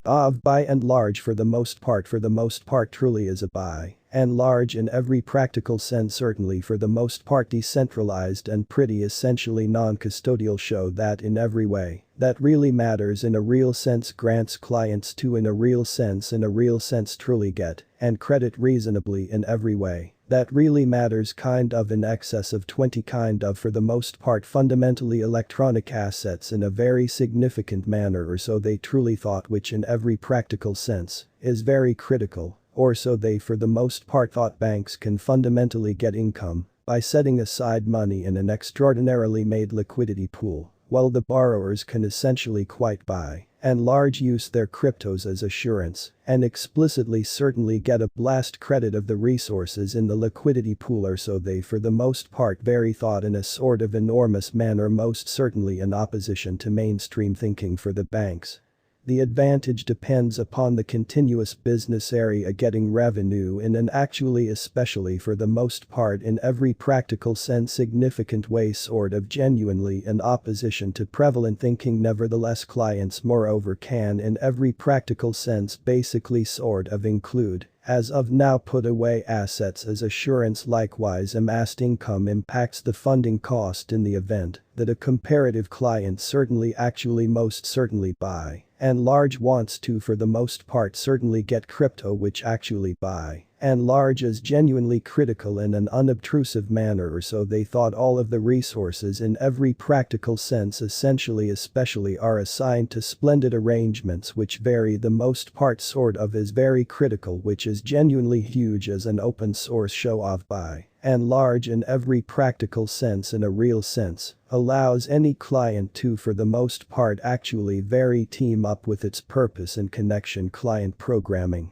Aave by and large for the most part truly is a buy, and large in every practical sense certainly for the most part decentralized and pretty essentially non-custodial show that in every way that really matters in a real sense grants clients to in a real sense truly get and credit reasonably in every way. That really matters kind of in excess of 20 kind of for the most part fundamentally electronic assets in a very significant manner or so they truly thought which in every practical sense is very critical, or so they for the most part thought banks can fundamentally get income by setting aside money in an extraordinarily made liquidity pool, while the borrowers can essentially quite buy and large use their cryptos as assurance and explicitly certainly get a blast credit of the resources in the liquidity pool or so they for the most part very thought in a sort of enormous manner most certainly in opposition to mainstream thinking for the banks. The advantage depends upon the continuous business area getting revenue in an actually especially for the most part in every practical sense significant way sort of genuinely in opposition to prevalent thinking nevertheless clients moreover can in every practical sense basically sort of include as of now put away assets as assurance likewise amassed income impacts the funding cost in the event that a comparative client certainly actually most certainly buy and large wants to for the most part certainly get crypto which actually buy and large is genuinely critical in an unobtrusive manner or so they thought all of the resources in every practical sense essentially especially are assigned to splendid arrangements which vary the most part sort of is very critical which is genuinely huge as an open source show off by and large in every practical sense in a real sense, allows any client to for the most part actually very team up with its purpose and connection client programming.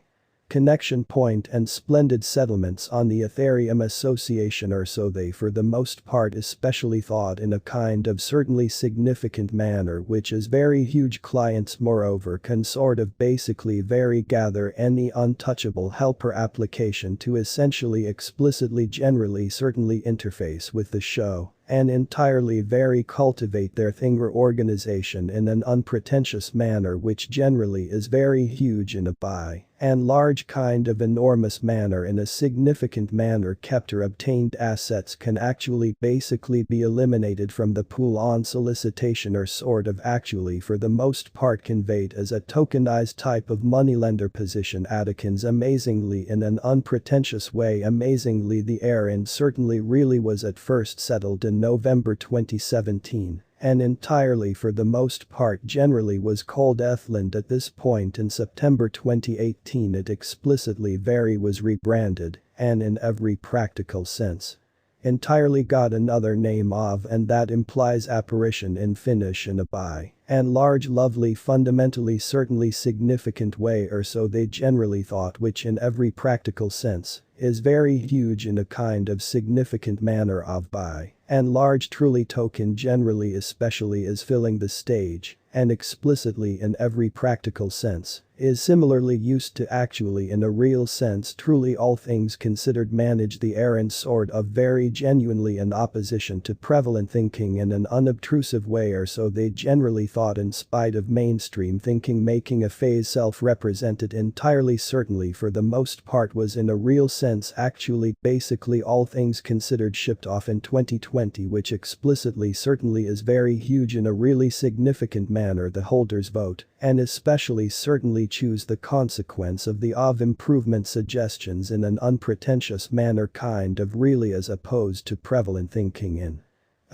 Connection point and splendid settlements on the Ethereum Association or so they for the most part especially thought in a kind of certainly significant manner which is very huge clients moreover can sort of basically very gather any untouchable helper application to essentially explicitly generally certainly interface with the show and entirely very cultivate their thing or organization in an unpretentious manner which generally is very huge in a buy and large kind of enormous manner in a significant manner kept or obtained assets can actually basically be eliminated from the pool on solicitation or sort of actually for the most part conveyed as a tokenized type of moneylender position Atkins amazingly in an unpretentious way amazingly the errand certainly really was at first settled in November 2017. And entirely for the most part generally was called Ethland at this point in September 2018 it explicitly very was rebranded and in every practical sense entirely got another name of and that implies apparition in Finnish in a buy and large lovely fundamentally certainly significant way or so they generally thought which in every practical sense is very huge in a kind of significant manner of buy and large truly token generally especially is filling the stage and explicitly in every practical sense is similarly used to actually in a real sense truly all things considered manage the errand sort of very genuinely in opposition to prevalent thinking in an unobtrusive way or so they generally thought in spite of mainstream thinking making a phase self-represented entirely certainly for the most part was in a real sense actually basically all things considered shipped off in 2020 which explicitly certainly is very huge in a really significant manner the holders vote and especially certainly choose the consequence of the Aave improvement suggestions in an unpretentious manner kind of really as opposed to prevalent thinking in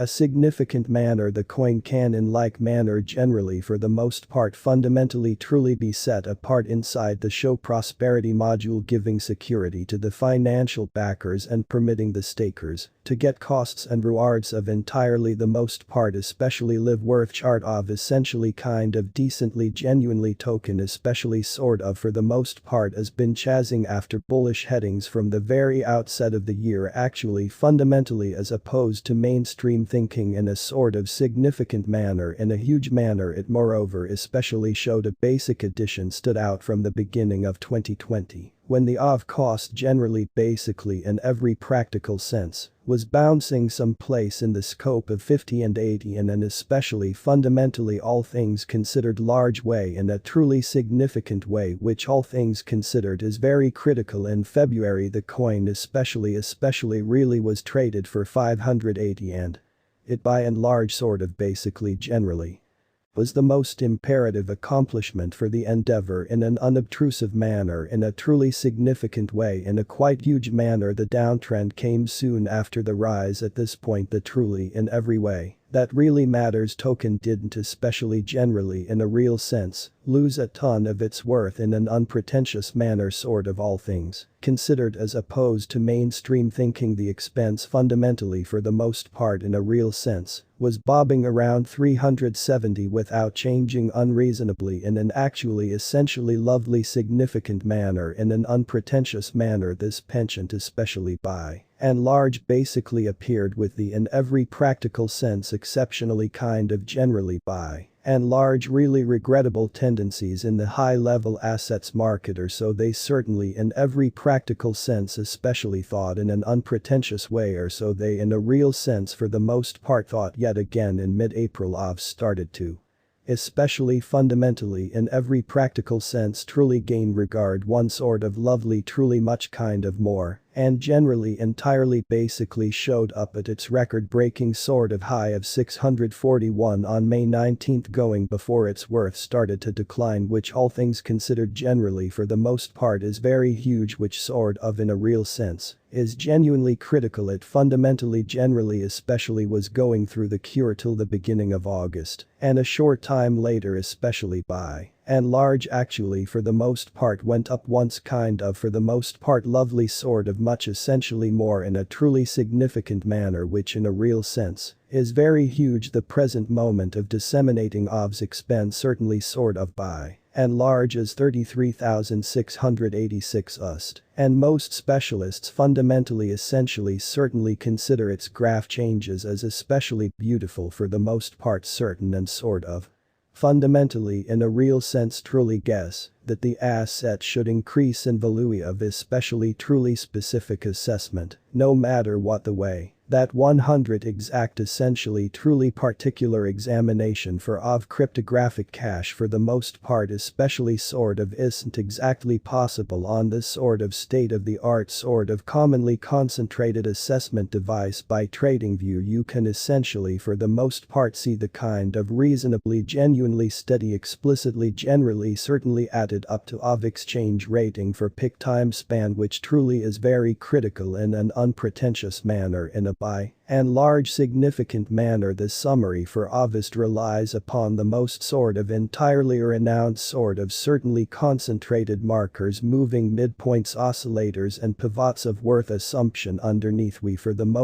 a significant manner the coin can in like manner generally for the most part fundamentally truly be set apart inside the show prosperity module giving security to the financial backers and permitting the stakers to get costs and rewards of entirely the most part especially live worth chart of essentially kind of decently genuinely token especially sort of for the most part has been chasing after bullish headings from the very outset of the year actually fundamentally as opposed to mainstream thinking in a sort of significant manner in a huge manner it moreover especially showed a basic addition stood out from the beginning of 2020. when the Aave cost generally basically in every practical sense was bouncing someplace in the scope of 50 and 80 in an especially fundamentally all things considered large way in a truly significant way which all things considered is very critical. In February the coin especially really was traded for 580 and it by and large sort of basically generally was the most imperative accomplishment for the endeavor in an unobtrusive manner in a truly significant way in a quite huge manner. The downtrend came soon after the rise. At this point the truly in every way that really matters token didn't especially generally in a real sense lose a ton of its worth in an unpretentious manner sort of all things considered as opposed to mainstream thinking. The expense fundamentally for the most part in a real sense was bobbing around 370 without changing unreasonably in an actually essentially lovely significant manner in an unpretentious manner. This penchant especially by and large basically appeared with the in every practical sense exceptionally kind of generally by and large really regrettable tendencies in the high-level assets market, or so they certainly in every practical sense especially thought in an unpretentious way, or so they in a real sense for the most part thought. Yet again in mid-April Aave started to especially fundamentally in every practical sense truly gain regard one sort of lovely truly much kind of more and generally entirely basically showed up at its record-breaking sort of high of 641 on May 19 going before its worth started to decline, which all things considered generally for the most part is very huge, which sort of in a real sense is genuinely critical. It fundamentally generally especially was going through the cure till the beginning of August and a short time later especially by and large actually for the most part went up once kind of for the most part lovely sort of much essentially more in a truly significant manner, which in a real sense is very huge. The present moment of disseminating Aave's expense certainly sort of by and large as 33,686 ust and most specialists fundamentally essentially certainly consider its graph changes as especially beautiful for the most part certain and sort of fundamentally in a real sense truly guess that the asset should increase in value of especially truly specific assessment no matter what the way. That 100 exact essentially truly particular examination for Aave cryptographic cache for the most part especially sort of isn't exactly possible on this sort of state-of-the-art sort of commonly concentrated assessment device. By TradingView you can essentially for the most part see the kind of reasonably genuinely steady explicitly generally certainly added up to Aave exchange rating for peak time span, which truly is very critical in an unpretentious manner in a by and large significant manner. This summary for Aavist relies upon the most sort of entirely renounced sort of certainly concentrated markers, moving midpoints, oscillators and pivots of worth assumption underneath. We for the most